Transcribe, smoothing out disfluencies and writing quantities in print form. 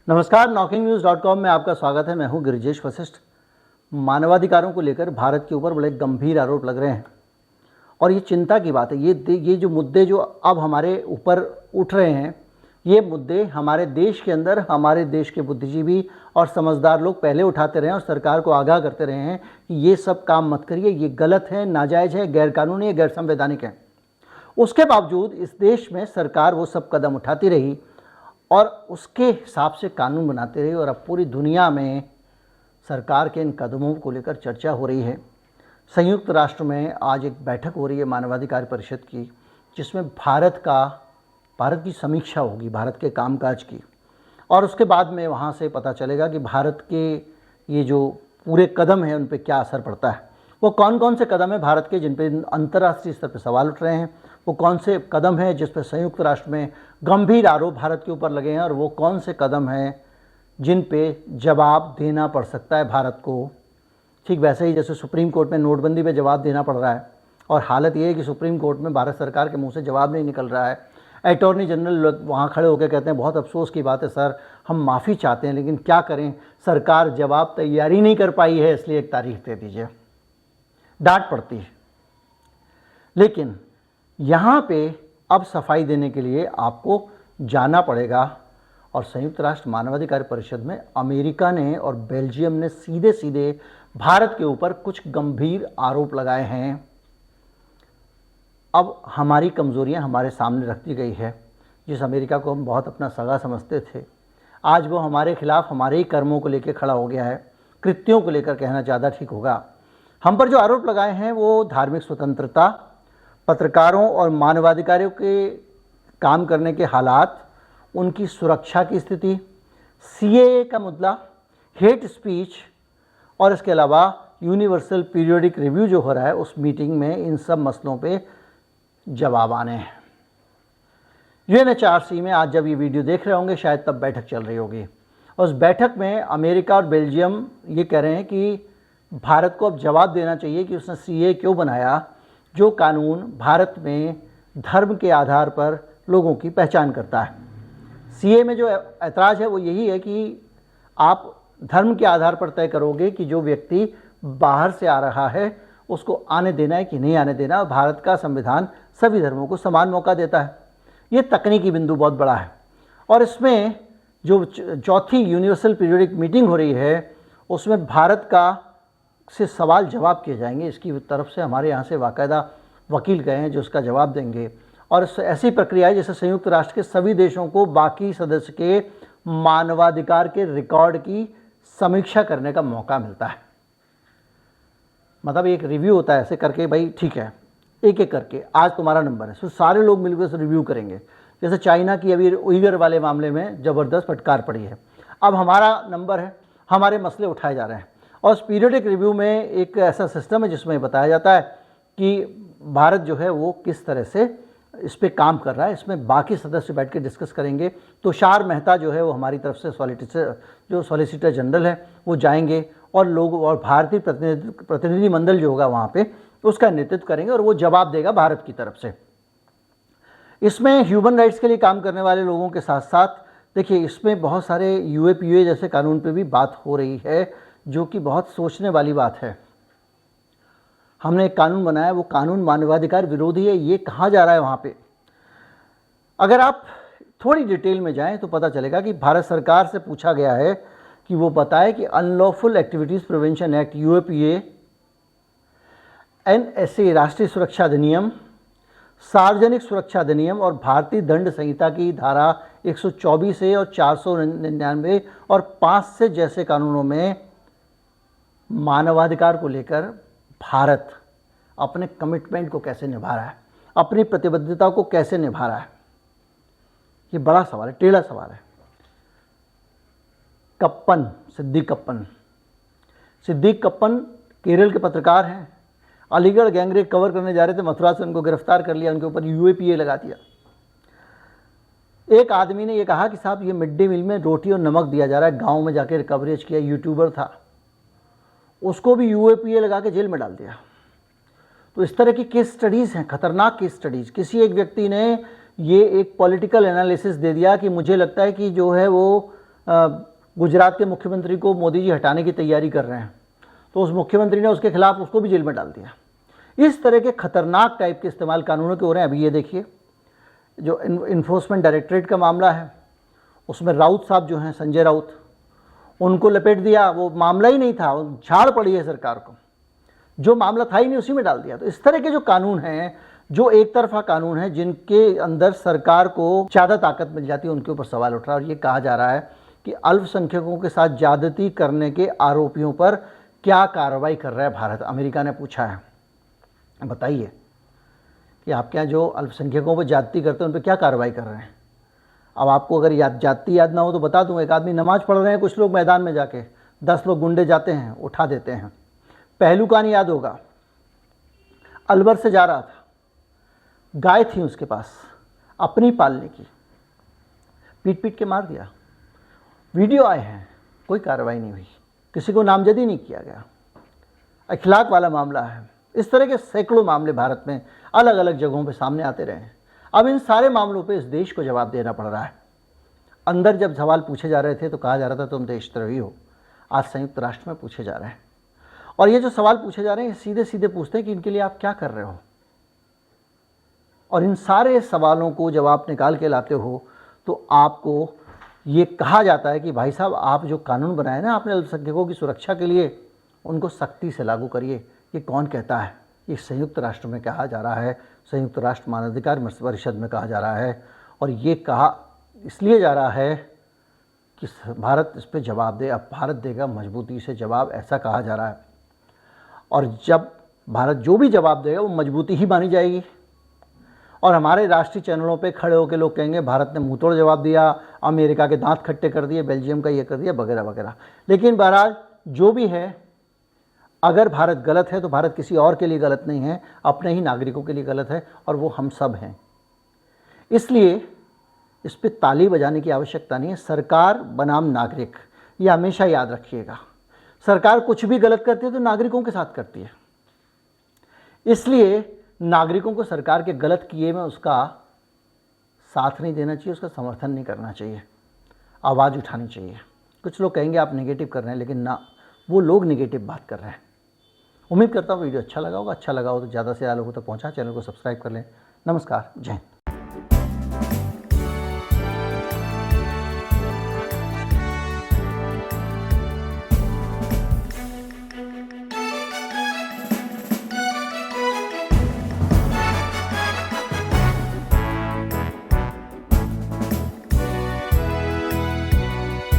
नमस्कार, knocking-news.com में आपका स्वागत है। मैं हूं गिरिजेश वशिष्ठ। मानवाधिकारों को लेकर भारत के ऊपर बड़े गंभीर आरोप लग रहे हैं और ये चिंता की बात है। ये जो मुद्दे जो अब हमारे ऊपर उठ रहे हैं, ये मुद्दे हमारे देश के अंदर हमारे देश के बुद्धिजीवी और समझदार लोग पहले उठाते रहे हैं और सरकार को आगाह करते रहे हैं कि ये सब काम मत करिए, ये गलत है, नाजायज़ है, गैरकानूनी है, गैर संवैधानिक है। उसके बावजूद इस देश में सरकार वो सब कदम उठाती रही और उसके हिसाब से कानून बनाते रहे और अब पूरी दुनिया में सरकार के इन कदमों को लेकर चर्चा हो रही है। संयुक्त राष्ट्र में आज एक बैठक हो रही है मानवाधिकार परिषद की, जिसमें भारत की समीक्षा होगी, भारत के कामकाज की, और उसके बाद में वहाँ से पता चलेगा कि भारत के ये जो पूरे कदम हैं उन पर क्या असर पड़ता है। वो कौन कौन से कदम है भारत के जिन पे अंतर्राष्ट्रीय स्तर पर सवाल उठ रहे हैं, वो कौन से कदम हैं जिस पर संयुक्त राष्ट्र में गंभीर आरोप भारत के ऊपर लगे हैं, और वो कौन से कदम हैं जिन पे जवाब देना पड़ सकता है भारत को। ठीक वैसे ही जैसे सुप्रीम कोर्ट में नोटबंदी पे जवाब देना पड़ रहा है और हालत ये है कि सुप्रीम कोर्ट में भारत सरकार के मुंह से जवाब नहीं निकल रहा है। अटॉर्नी जनरल वहाँ खड़े होकर कहते हैं बहुत अफसोस की बात है सर, हम माफ़ी चाहते हैं, लेकिन क्या करें, सरकार जवाब तैयारी नहीं कर पाई है, इसलिए एक तारीख दे दीजिए। डांट पड़ती है। लेकिन यहाँ पे अब सफाई देने के लिए आपको जाना पड़ेगा और संयुक्त राष्ट्र मानवाधिकार परिषद में अमेरिका ने और बेल्जियम ने सीधे सीधे भारत के ऊपर कुछ गंभीर आरोप लगाए हैं। अब हमारी कमज़ोरियाँ हमारे सामने रख दी गई है। जिस अमेरिका को हम बहुत अपना सगा समझते थे, आज वो हमारे खिलाफ हमारे ही कर्मों को लेकर खड़ा हो गया है। कृत्यों को लेकर कहना ज़्यादा ठीक होगा। हम पर जो आरोप लगाए हैं वो धार्मिक स्वतंत्रता, पत्रकारों और मानवाधिकारियों के काम करने के हालात, उनकी सुरक्षा की स्थिति, सीएए का मुद्दा, हेट स्पीच, और इसके अलावा यूनिवर्सल पीरियोडिक रिव्यू जो हो रहा है उस मीटिंग में इन सब मसलों पे जवाब आने हैं। यूएनएचआरसी में आज जब ये वीडियो देख रहे होंगे शायद तब बैठक चल रही होगी और उस बैठक में अमेरिका और बेल्जियम ये कह रहे हैं कि भारत को अब जवाब देना चाहिए कि उसने सीए क्यों बनाया, जो कानून भारत में धर्म के आधार पर लोगों की पहचान करता है। सीए में जो ऐतराज़ है वो यही है कि आप धर्म के आधार पर तय करोगे कि जो व्यक्ति बाहर से आ रहा है उसको आने देना है कि नहीं आने देना। भारत का संविधान सभी धर्मों को समान मौका देता है। ये तकनीकी बिंदु बहुत बड़ा है और इसमें जो चौथी यूनिवर्सल पीरियोडिक मीटिंग हो रही है उसमें भारत का से सवाल जवाब किए जाएंगे। इसकी तरफ से हमारे यहाँ से बाकायदा वकील गए हैं जो उसका जवाब देंगे और ऐसी प्रक्रिया है जैसे संयुक्त राष्ट्र के सभी देशों को बाकी सदस्य के मानवाधिकार के रिकॉर्ड की समीक्षा करने का मौका मिलता है। मतलब एक रिव्यू होता है, ऐसे करके भाई ठीक है, एक एक करके आज तुम्हारा नंबर है, फिर सारे लोग मिलकर उसे रिव्यू करेंगे। जैसे चाइना की अभी उइगर वाले मामले में ज़बरदस्त फटकार पड़ी है, अब हमारा नंबर है, हमारे मसले उठाए जा रहे हैं। और उस पीरियोडिक रिव्यू में एक ऐसा सिस्टम है जिसमें बताया जाता है कि भारत जो है वो किस तरह से इस पे काम कर रहा है। इसमें बाकी सदस्य बैठ के डिस्कस करेंगे। तुषार मेहता जो है वो हमारी तरफ से सॉलिसिटर जनरल है वो जाएंगे और लोग और भारतीय प्रतिनिधि मंडल जो होगा वहाँ पे उसका नेतृत्व करेंगे और वो जवाब देगा भारत की तरफ से। इसमें ह्यूमन राइट्स के लिए काम करने वाले लोगों के साथ साथ देखिए इसमें बहुत सारे यूएपीए जैसे कानून पे भी बात हो रही है, जो कि बहुत सोचने वाली बात है। हमने एक कानून बनाया, वो कानून मानवाधिकार विरोधी है, ये कहा जा रहा है वहाँ पे। अगर आप थोड़ी डिटेल में जाएं तो पता चलेगा कि भारत सरकार से पूछा गया है कि वो बताए कि unlawful activities prevention act UAPA, NSA राष्ट्रीय सुरक्षा अधिनियम, सार्वजनिक सुरक्षा अधिनियम और भारतीय दंड संहिता की धारा 124 ए और 499 और 5 से जैसे कानूनों में मानवाधिकार को लेकर भारत अपने कमिटमेंट को कैसे निभा रहा है, अपनी प्रतिबद्धता को कैसे निभा रहा है। ये बड़ा सवाल है, टेढ़ा सवाल है। सिद्दीक कप्पन केरल के पत्रकार हैं, अलीगढ़ गैंगरेप कवर करने जा रहे थे, मथुरा से उनको गिरफ्तार कर लिया, उनके ऊपर यूएपीए लगा दिया। एक आदमी ने ये कहा कि साहब ये मिड डे मील में रोटी और नमक दिया जा रहा है, गांव में जाकर कवरेज किया, यूट्यूबर था, उसको भी यूएपीए लगा के जेल में डाल दिया। तो इस तरह की केस स्टडीज़ हैं, खतरनाक केस स्टडीज़। किसी एक व्यक्ति ने ये एक पॉलिटिकल एनालिसिस दे दिया कि मुझे लगता है कि जो है वो गुजरात के मुख्यमंत्री को मोदी जी हटाने की तैयारी कर रहे हैं, तो उस मुख्यमंत्री ने उसके खिलाफ उसको भी जेल में डाल दिया। इस तरह के खतरनाक टाइप के इस्तेमाल कानूनों के हो रहे हैं। अभी ये देखिए, जो इन्फोर्समेंट डायरेक्टरेट का मामला है, उसमें राउत साहब जो हैं, संजय राउत, उनको लपेट दिया। वो मामला ही नहीं था, झाड़ पड़ी है सरकार को, जो मामला था ही नहीं उसी में डाल दिया। तो इस तरह के जो कानून हैं, जो एक तरफा कानून है, जिनके अंदर सरकार को ज़्यादा ताकत मिल जाती है, उनके ऊपर सवाल उठ रहा है। और ये कहा जा रहा है कि अल्पसंख्यकों के साथ ज्यादती करने के आरोपियों पर क्या कार्रवाई कर रहा है भारत। अमेरिका ने पूछा है, बताइए कि आपके यहाँ जो अल्पसंख्यकों पर ज्यादती करते हैं उन पर क्या कार्रवाई कर रहे हैं। अब आपको अगर ज्यादती याद ना हो तो बता दूँ, एक आदमी नमाज पढ़ रहे हैं, कुछ लोग मैदान में जाके 10 लोग गुंडे जाते हैं, उठा देते हैं। पहलू कहानी याद होगा, अलवर से जा रहा था, गाय थी उसके पास अपनी पालने की, पीट पीट के मार दिया। वीडियो आए हैं, कोई कार्रवाई नहीं हुई, किसी को नामजद नहीं किया गया। अखिलाक वाला मामला है। इस तरह के सैकड़ों मामले भारत में अलग अलग जगहों पे सामने आते रहे हैं। अब इन सारे मामलों पे इस देश को जवाब देना पड़ रहा है। अंदर जब सवाल पूछे जा रहे थे तो कहा जा रहा था तुम देशद्रोही हो। आज संयुक्त राष्ट्र में पूछे जा रहे हैं, और ये जो सवाल पूछे जा रहे हैं सीधे सीधे पूछते हैं कि इनके लिए आप क्या कर रहे हो। और इन सारे सवालों को जब आप निकाल के लाते हो तो आपको ये कहा जाता है कि भाई साहब, आप जो कानून बनाए ना आपने अल्पसंख्यकों की सुरक्षा के लिए, उनको सख्ती से लागू करिए। ये कौन कहता है? ये संयुक्त राष्ट्र में कहा जा रहा है, संयुक्त राष्ट्र मानवाधिकार परिषद में कहा जा रहा है। और ये कहा इसलिए जा रहा है कि भारत इस पर जवाब दे। अब भारत देगा मजबूती से जवाब, ऐसा कहा जा रहा है। और जब भारत जो भी जवाब देगा वो मजबूती ही मानी जाएगी। और हमारे राष्ट्रीय चैनलों पे खड़े होकर लोग कहेंगे भारत ने मुंह तोड़ जवाब दिया, अमेरिका के दांत खट्टे कर दिए, बेल्जियम का ये कर दिया, वगैरह वगैरह। लेकिन बहरहाल जो भी है, अगर भारत गलत है तो भारत किसी और के लिए गलत नहीं है, अपने ही नागरिकों के लिए गलत है, और वो हम सब हैं। इसलिए इस पर ताली बजाने की आवश्यकता नहीं है। सरकार बनाम नागरिक, ये हमेशा याद रखिएगा। सरकार कुछ भी गलत करती है तो नागरिकों के साथ करती है। इसलिए नागरिकों को सरकार के गलत किए में उसका साथ नहीं देना चाहिए, उसका समर्थन नहीं करना चाहिए, आवाज़ उठानी चाहिए। कुछ लोग कहेंगे आप नेगेटिव कर रहे हैं, लेकिन ना, वो लोग नेगेटिव बात कर रहे हैं। उम्मीद करता हूँ वीडियो अच्छा लगा होगा। अच्छा लगा हो तो ज़्यादा से ज़्यादा लोगों तक पहुँचा। चैनल को सब्सक्राइब कर लें। नमस्कार, जय हिंद।